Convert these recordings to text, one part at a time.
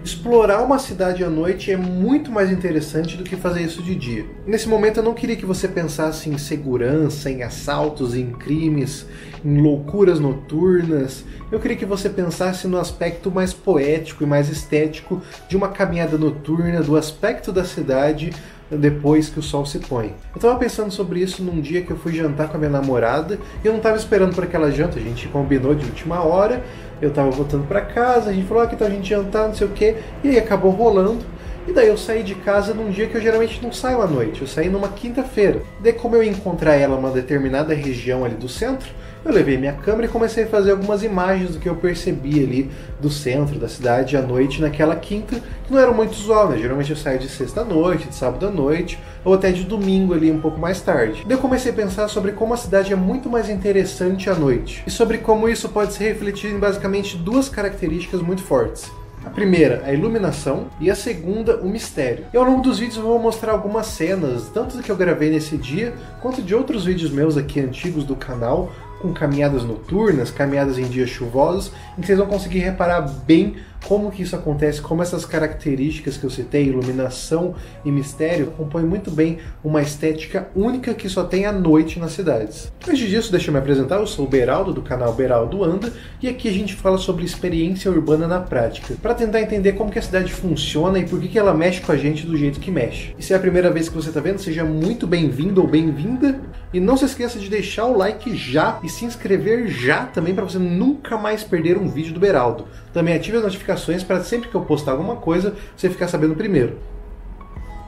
Explorar uma cidade à noite é muito mais interessante do que fazer isso de dia. Nesse momento eu não queria que você pensasse em segurança, em assaltos, em crimes, em loucuras noturnas. Eu queria que você pensasse no aspecto mais poético e mais estético de uma caminhada noturna, do aspecto da cidade depois que o sol se põe. Eu estava pensando sobre isso num dia que eu fui jantar com a minha namorada e eu não estava esperando por aquela janta, a gente combinou de última hora. Eu tava voltando pra casa, a gente falou, que tal a gente jantar, não sei o que, e aí acabou rolando. E daí eu saí de casa num dia que eu geralmente não saio à noite, eu saí numa quinta-feira. Daí como eu ia encontrar ela numa determinada região ali do centro, eu levei minha câmera e comecei a fazer algumas imagens do que eu percebi ali do centro da cidade à noite naquela quinta, que não era muito usual, né? Geralmente eu saio de sexta à noite, de sábado à noite, ou até de domingo ali um pouco mais tarde. Daí eu comecei a pensar sobre como a cidade é muito mais interessante à noite, e sobre como isso pode ser refletido em basicamente duas características muito fortes. A primeira, a iluminação, e a segunda, o mistério. E ao longo dos vídeos eu vou mostrar algumas cenas, tanto do que eu gravei nesse dia, quanto de outros vídeos meus aqui antigos do canal, com caminhadas noturnas, caminhadas em dias chuvosos, em que vocês vão conseguir reparar bem como que isso acontece, como essas características que eu citei, iluminação e mistério, compõem muito bem uma estética única que só tem à noite nas cidades. Antes disso, deixa eu me apresentar, eu sou o Beraldo, do canal Beraldo Anda, e aqui a gente fala sobre experiência urbana na prática, para tentar entender como que a cidade funciona e por que ela mexe com a gente do jeito que mexe. E se é a primeira vez que você está vendo, seja muito bem-vindo ou bem-vinda, e não se esqueça de deixar o like já e se inscrever já também para você nunca mais perder um vídeo do Beraldo. Também ative as notificações para sempre que eu postar alguma coisa, você ficar sabendo primeiro.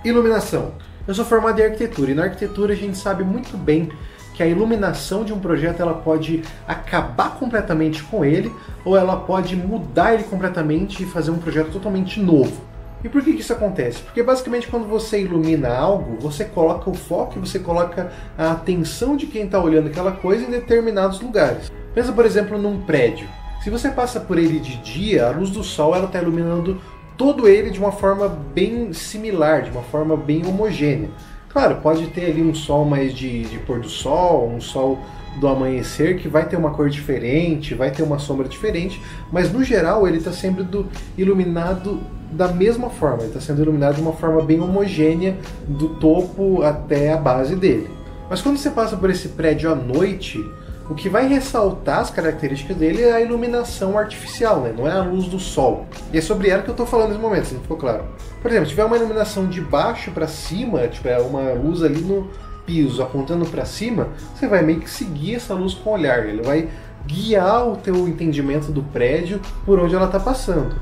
Iluminação. Eu sou formado em arquitetura e na arquitetura a gente sabe muito bem que a iluminação de um projeto ela pode acabar completamente com ele ou ela pode mudar ele completamente e fazer um projeto totalmente novo. E por que isso acontece? Porque basicamente quando você ilumina algo, você coloca o foco e você coloca a atenção de quem está olhando aquela coisa em determinados lugares. Pensa, por exemplo, num prédio. Se você passa por ele de dia, a luz do sol está iluminando todo ele de uma forma bem similar, de uma forma bem homogênea. Claro, pode ter ali um sol mais de pôr do sol, um sol do amanhecer que vai ter uma cor diferente, vai ter uma sombra diferente, mas no geral ele está sendo iluminado da mesma forma, ele está sendo iluminado de uma forma bem homogênea do topo até a base dele. Mas quando você passa por esse prédio à noite, o que vai ressaltar as características dele é a iluminação artificial, né? Não é a luz do sol. E é sobre ela que eu estou falando nesse momento, se não ficou claro. Por exemplo, se tiver uma iluminação de baixo para cima, tiver uma luz ali no piso apontando para cima, você vai meio que seguir essa luz com o olhar. Ele vai guiar o teu entendimento do prédio por onde ela está passando.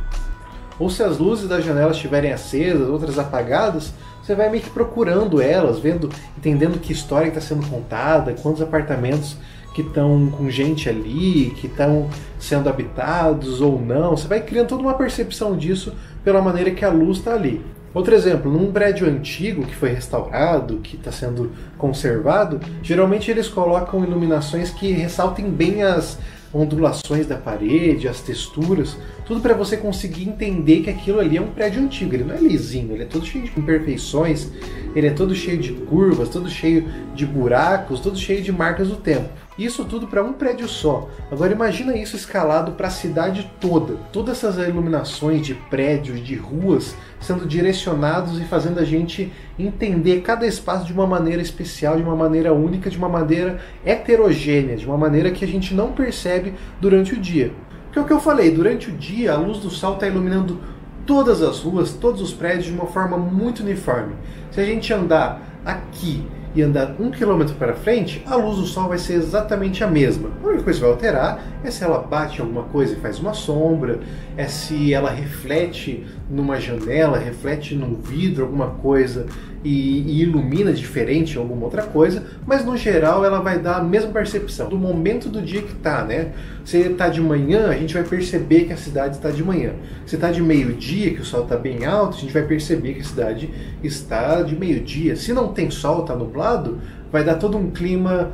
Ou se as luzes das janelas estiverem acesas, outras apagadas, você vai meio que procurando elas, vendo, entendendo que história está sendo contada, quantos apartamentos que estão com gente ali, que estão sendo habitados ou não. Você vai criando toda uma percepção disso pela maneira que a luz está ali. Outro exemplo, num prédio antigo que foi restaurado, que está sendo conservado, geralmente eles colocam iluminações que ressaltem bem as ondulações da parede, as texturas, tudo para você conseguir entender que aquilo ali é um prédio antigo. Ele não é lisinho, ele é todo cheio de imperfeições, ele é todo cheio de curvas, todo cheio de buracos, todo cheio de marcas do tempo. Isso tudo para um prédio só. Agora imagina isso escalado para a cidade toda. Todas essas iluminações de prédios, de ruas, sendo direcionados e fazendo a gente entender cada espaço de uma maneira especial, de uma maneira única, de uma maneira heterogênea, de uma maneira que a gente não percebe durante o dia. Porque é o que eu falei, durante o dia a luz do sol está iluminando todas as ruas, todos os prédios de uma forma muito uniforme. Se a gente andar aqui e andar 1 km para frente, a luz do sol vai ser exatamente a mesma. A única coisa que vai alterar é se ela bate em alguma coisa e faz uma sombra, é se ela reflete numa janela, reflete num vidro, alguma coisa e ilumina diferente em alguma outra coisa, mas no geral ela vai dar a mesma percepção do momento do dia que está, né? Se está de manhã, a gente vai perceber que a cidade está de manhã. Se está de meio-dia, que o sol está bem alto, a gente vai perceber que a cidade está de meio-dia. Se não tem sol, está nublado, vai dar todo um clima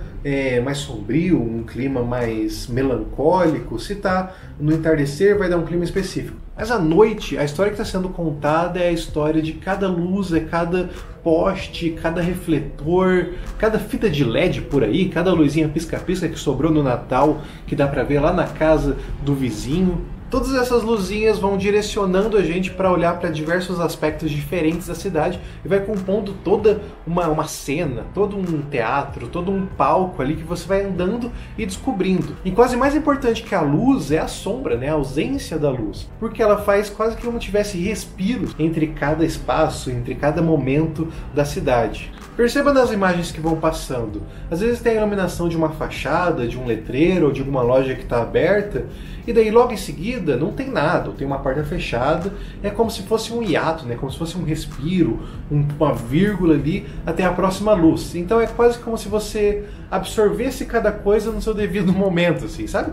mais sombrio, um clima mais melancólico. Se está no entardecer, vai dar um clima específico. Mas à noite, a história que está sendo contada é a história de cada luz, é cada poste, cada refletor, cada fita de LED por aí, cada luzinha pisca-pisca que sobrou no Natal, que dá para ver lá na casa do vizinho. Todas essas luzinhas vão direcionando a gente para olhar para diversos aspectos diferentes da cidade e vai compondo toda uma cena, todo um teatro, todo um palco ali que você vai andando e descobrindo. E quase mais importante que a luz é a sombra, né? A ausência da luz, porque ela faz quase que como tivesse respiro entre cada espaço, entre cada momento da cidade. Perceba nas imagens que vão passando. Às vezes tem a iluminação de uma fachada, de um letreiro ou de alguma loja que está aberta, e daí logo em seguida não tem nada, ou tem uma porta fechada, é como se fosse um hiato, né? Como se fosse um respiro, uma vírgula ali até a próxima luz. Então é quase como se você absorvesse cada coisa no seu devido momento, assim, sabe?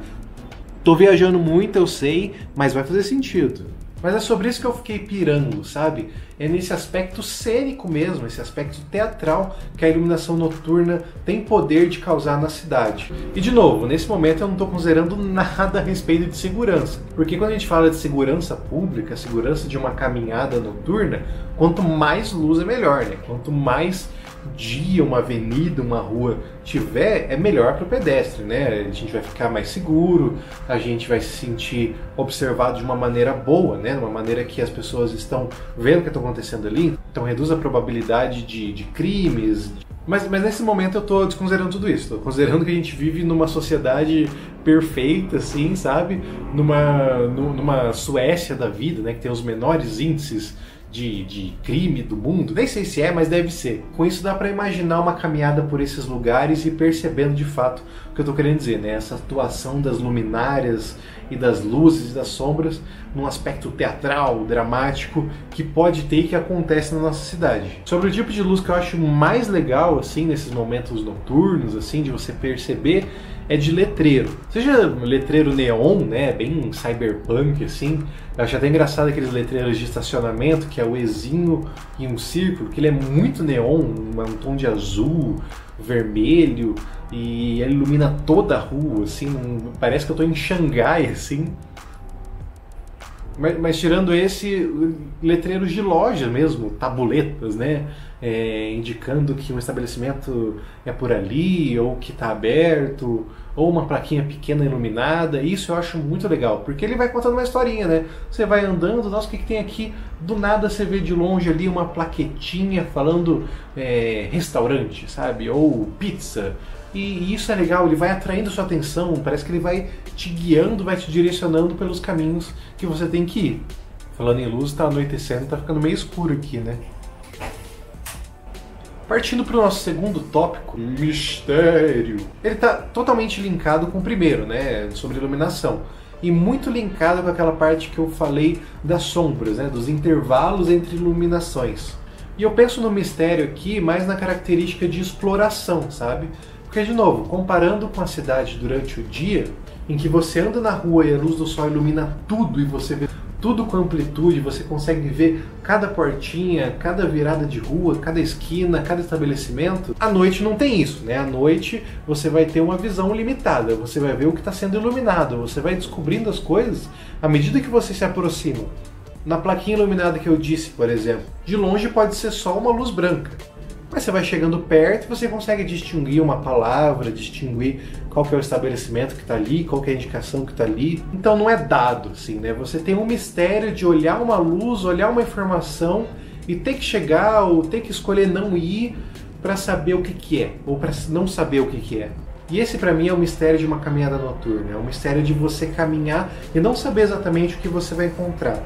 Tô viajando muito, eu sei, mas vai fazer sentido. Mas é sobre isso que eu fiquei pirando, sabe? É nesse aspecto cênico mesmo, esse aspecto teatral que a iluminação noturna tem poder de causar na cidade. E de novo, nesse momento eu não estou considerando nada a respeito de segurança. Porque quando a gente fala de segurança pública, segurança de uma caminhada noturna, quanto mais luz é melhor, né? Quanto mais dia uma avenida, uma rua tiver, é melhor para o pedestre, né? A gente vai ficar mais seguro, a gente vai se sentir observado de uma maneira boa, né? Uma maneira que as pessoas estão vendo o que está acontecendo ali, então reduz a probabilidade de crimes. Mas nesse momento eu estou desconsiderando tudo isso, estou considerando que a gente vive numa sociedade perfeita, assim, sabe? Numa Suécia da vida, né? Que tem os menores índices de crime do mundo. Nem sei se é, mas deve ser. Com isso dá para imaginar uma caminhada por esses lugares e percebendo de fato o que eu estou querendo dizer, né? Essa atuação das luminárias e das luzes e das sombras num aspecto teatral, dramático, que pode ter e que acontece na nossa cidade. Sobre o tipo de luz que eu acho mais legal, assim, nesses momentos noturnos, assim, de você perceber, é de letreiro. Seja letreiro neon, né, bem cyberpunk, assim. Eu acho até engraçado aqueles letreiros de estacionamento, que é o Ezinho e um círculo, que ele é muito neon, um tom de azul, vermelho, e ele ilumina toda a rua, assim, parece que eu estou em Xangai, assim. Mas tirando esse, letreiros de loja mesmo, tabuletas, né? Indicando que um estabelecimento é por ali, ou que está aberto, ou uma plaquinha pequena iluminada. Isso eu acho muito legal, porque ele vai contando uma historinha, né? Você vai andando, nossa, o que tem aqui? Do nada você vê de longe ali uma plaquetinha falando restaurante, sabe? Ou pizza. E isso é legal, ele vai atraindo sua atenção, parece que ele vai te guiando, vai te direcionando pelos caminhos que você tem que ir. Falando em luz, tá anoitecendo, tá ficando meio escuro aqui, né? Partindo para o nosso segundo tópico, mistério. Ele está totalmente linkado com o primeiro, né, sobre iluminação. E muito linkado com aquela parte que eu falei das sombras, né, dos intervalos entre iluminações. E eu penso no mistério aqui mais na característica de exploração, sabe? Porque, de novo, comparando com a cidade durante o dia, em que você anda na rua e a luz do sol ilumina tudo e você vê tudo com amplitude, você consegue ver cada portinha, cada virada de rua, cada esquina, cada estabelecimento. À noite não tem isso, né? À noite você vai ter uma visão limitada, você vai ver o que está sendo iluminado, você vai descobrindo as coisas à medida que você se aproxima. Na plaquinha iluminada que eu disse, por exemplo, de longe pode ser só uma luz branca. Mas você vai chegando perto e você consegue distinguir uma palavra, distinguir qual que é o estabelecimento que está ali, qual que é a indicação que está ali. Então não é dado, assim, né? Você tem um mistério de olhar uma luz, olhar uma informação e ter que chegar ou ter que escolher não ir para saber o que é, ou para não saber o que é. E esse para mim é o mistério de uma caminhada noturna, é o mistério de você caminhar e não saber exatamente o que você vai encontrar.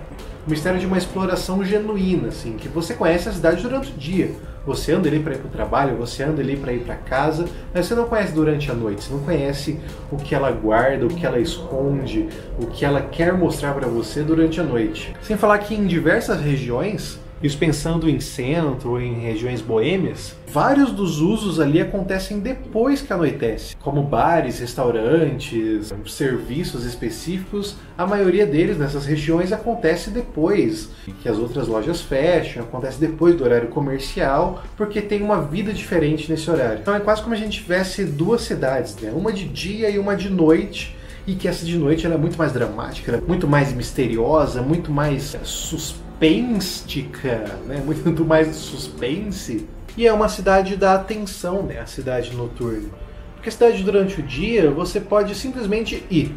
O mistério de uma exploração genuína, assim, que você conhece a cidade durante o dia. Você anda ali para ir para o trabalho, você anda ali para ir para casa, mas você não conhece durante a noite, você não conhece o que ela guarda, o que ela esconde, o que ela quer mostrar para você durante a noite. Sem falar que em diversas regiões, isso pensando em centro ou em regiões boêmias, vários dos usos ali acontecem depois que anoitece, como bares, restaurantes, serviços específicos. A maioria deles nessas regiões acontece depois que as outras lojas fecham, acontece depois do horário comercial, porque tem uma vida diferente nesse horário. Então é quase como se a gente tivesse duas cidades, né? Uma de dia e uma de noite, e que essa de noite ela é muito mais dramática, ela é muito mais misteriosa, muito mais suspenstica, né? Muito mais suspense. E é uma cidade da atenção, né? A cidade noturna. Porque a cidade durante o dia você pode simplesmente ir.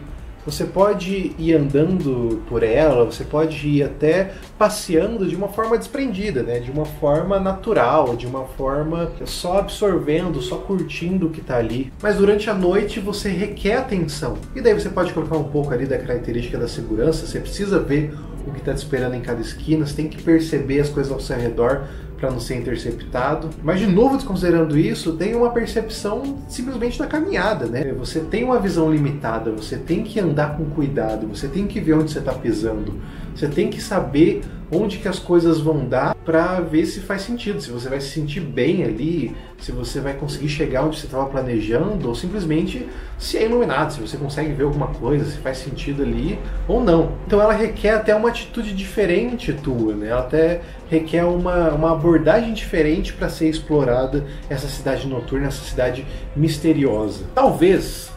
Você pode ir andando por ela, você pode ir até passeando de uma forma desprendida, né? De uma forma natural, de uma forma só absorvendo, só curtindo o que está ali. Mas durante a noite você requer atenção. E daí você pode colocar um pouco ali da característica da segurança, você precisa ver o que está te esperando em cada esquina, você tem que perceber as coisas ao seu redor para não ser interceptado. Mas de novo, desconsiderando isso, tem uma percepção simplesmente da caminhada, né? Você tem uma visão limitada, você tem que andar com cuidado, você tem que ver onde você está pisando, você tem que saber onde que as coisas vão dar para ver se faz sentido, se você vai se sentir bem ali, se você vai conseguir chegar onde você estava planejando, ou simplesmente se é iluminado, se você consegue ver alguma coisa, se faz sentido ali ou não. Então ela requer até uma atitude diferente tua, né? Ela até requer uma abordagem diferente para ser explorada essa cidade noturna, essa cidade misteriosa. Talvez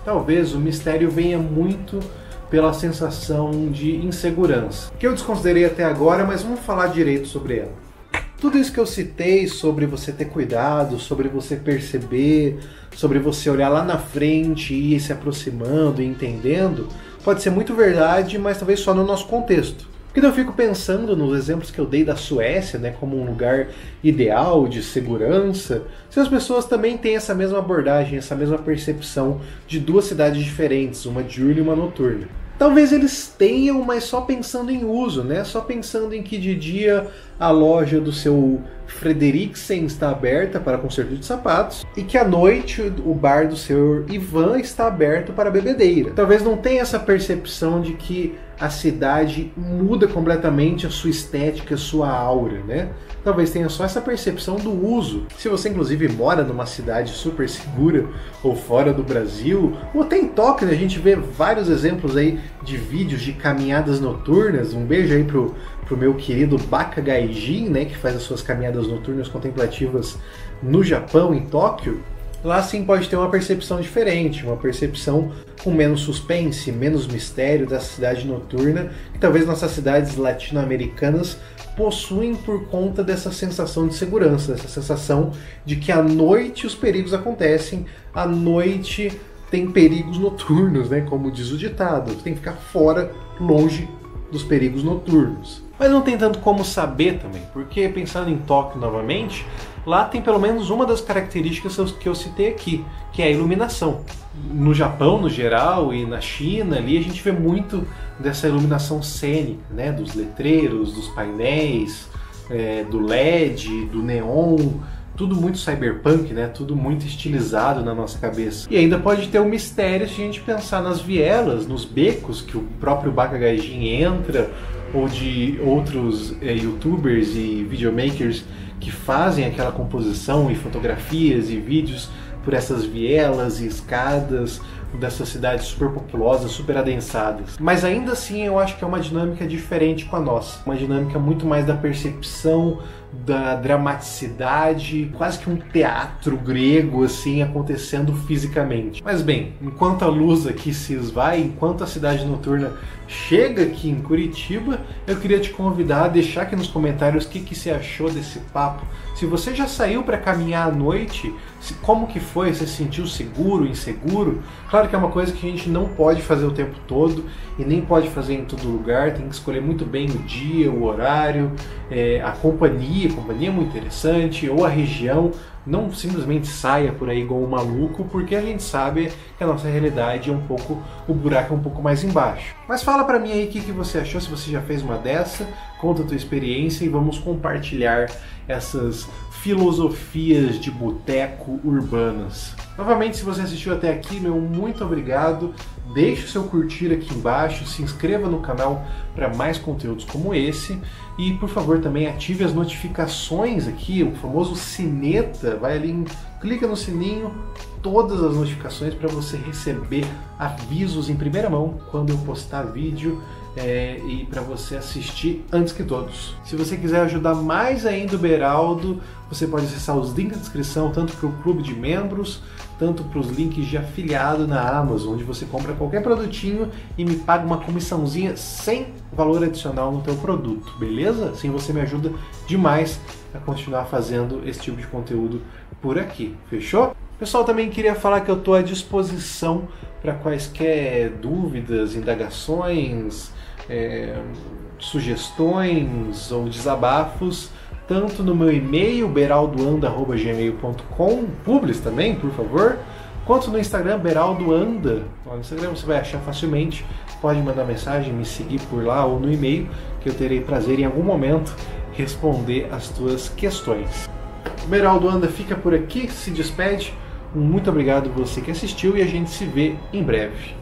o mistério venha muito pela sensação de insegurança, que eu desconsiderei até agora, mas vamos falar direito sobre ela. Tudo isso que eu citei sobre você ter cuidado, sobre você perceber, sobre você olhar lá na frente e ir se aproximando e entendendo, pode ser muito verdade, mas talvez só no nosso contexto. Porque eu fico pensando nos exemplos que eu dei da Suécia, né, como um lugar ideal de segurança, se as pessoas também têm essa mesma abordagem, essa mesma percepção de duas cidades diferentes, uma diurna e uma noturna. Talvez eles tenham, mas só pensando em uso, né? Só pensando em que de dia a loja do seu Frederiksen está aberta para conserto de sapatos e que à noite o bar do seu Ivan está aberto para bebedeira. Talvez não tenha essa percepção de que a cidade muda completamente a sua estética, a sua aura, né? Talvez tenha só essa percepção do uso. Se você inclusive mora numa cidade super segura ou fora do Brasil, ou até em Tóquio, né? A gente vê vários exemplos aí de vídeos de caminhadas noturnas. Um beijo aí pro meu querido Baka Gaijin, né, que faz as suas caminhadas noturnas contemplativas no Japão, em Tóquio. Lá sim pode ter uma percepção diferente, uma percepção com menos suspense, menos mistério dessa cidade noturna, que talvez nossas cidades latino-americanas possuem por conta dessa sensação de segurança, dessa sensação de que à noite os perigos acontecem, à noite tem perigos noturnos, né, como diz o ditado, você tem que ficar fora, longe dos perigos noturnos. Mas não tem tanto como saber também, porque pensando em Tóquio novamente, lá tem pelo menos uma das características que eu citei aqui, que é a iluminação. No Japão, no geral, e na China, ali a gente vê muito dessa iluminação cênica, né? Dos letreiros, dos painéis, do LED, do neon, tudo muito cyberpunk, né? Tudo muito estilizado na nossa cabeça. E ainda pode ter um mistério se a gente pensar nas vielas, nos becos que o próprio Baka Gaijin entra, ou de outros youtubers e videomakers que fazem aquela composição e fotografias e vídeos por essas vielas e escadas dessas cidades super populosas, super adensadas. Mas ainda assim eu acho que é uma dinâmica diferente com a nossa. Uma dinâmica muito mais da percepção, da dramaticidade, quase que um teatro grego assim acontecendo fisicamente. Mas bem, enquanto a luz aqui se esvai, enquanto a cidade noturna chega aqui em Curitiba, eu queria te convidar a deixar aqui nos comentários o que você achou desse papo. Se você já saiu para caminhar à noite, como que foi? Você se sentiu seguro, inseguro? Claro que é uma coisa que a gente não pode fazer o tempo todo e nem pode fazer em todo lugar, tem que escolher muito bem o dia, o horário, a companhia é muito interessante, ou a região. Não simplesmente saia por aí igual um maluco, porque a gente sabe que a nossa realidade é um pouco, o buraco é um pouco mais embaixo. Mas fala pra mim aí o que você achou, se você já fez uma dessa, conta a tua experiência e vamos compartilhar essas filosofias de boteco urbanas. Novamente, se você assistiu até aqui, meu muito obrigado. Deixe o seu curtir aqui embaixo, se inscreva no canal para mais conteúdos como esse e, por favor, também ative as notificações aqui, o famoso sineta, vai ali, clica no sininho, todas as notificações para você receber avisos em primeira mão quando eu postar vídeo e para você assistir antes que todos. Se você quiser ajudar mais ainda o Beraldo, você pode acessar os links na descrição, tanto para o clube de membros, tanto para os links de afiliado na Amazon, onde você compra qualquer produtinho e me paga uma comissãozinha sem valor adicional no teu produto, beleza? Assim você me ajuda demais a continuar fazendo esse tipo de conteúdo por aqui, fechou? Pessoal, também queria falar que eu estou à disposição para quaisquer dúvidas, indagações, sugestões ou desabafos, tanto no meu e-mail, beraldoanda@gmail.com, publis também, por favor, quanto no Instagram, beraldoanda. No Instagram você vai achar facilmente, pode mandar mensagem, me seguir por lá ou no e-mail, que eu terei prazer em algum momento responder as tuas questões. O Beraldo Anda fica por aqui, se despede. Muito obrigado você que assistiu e a gente se vê em breve.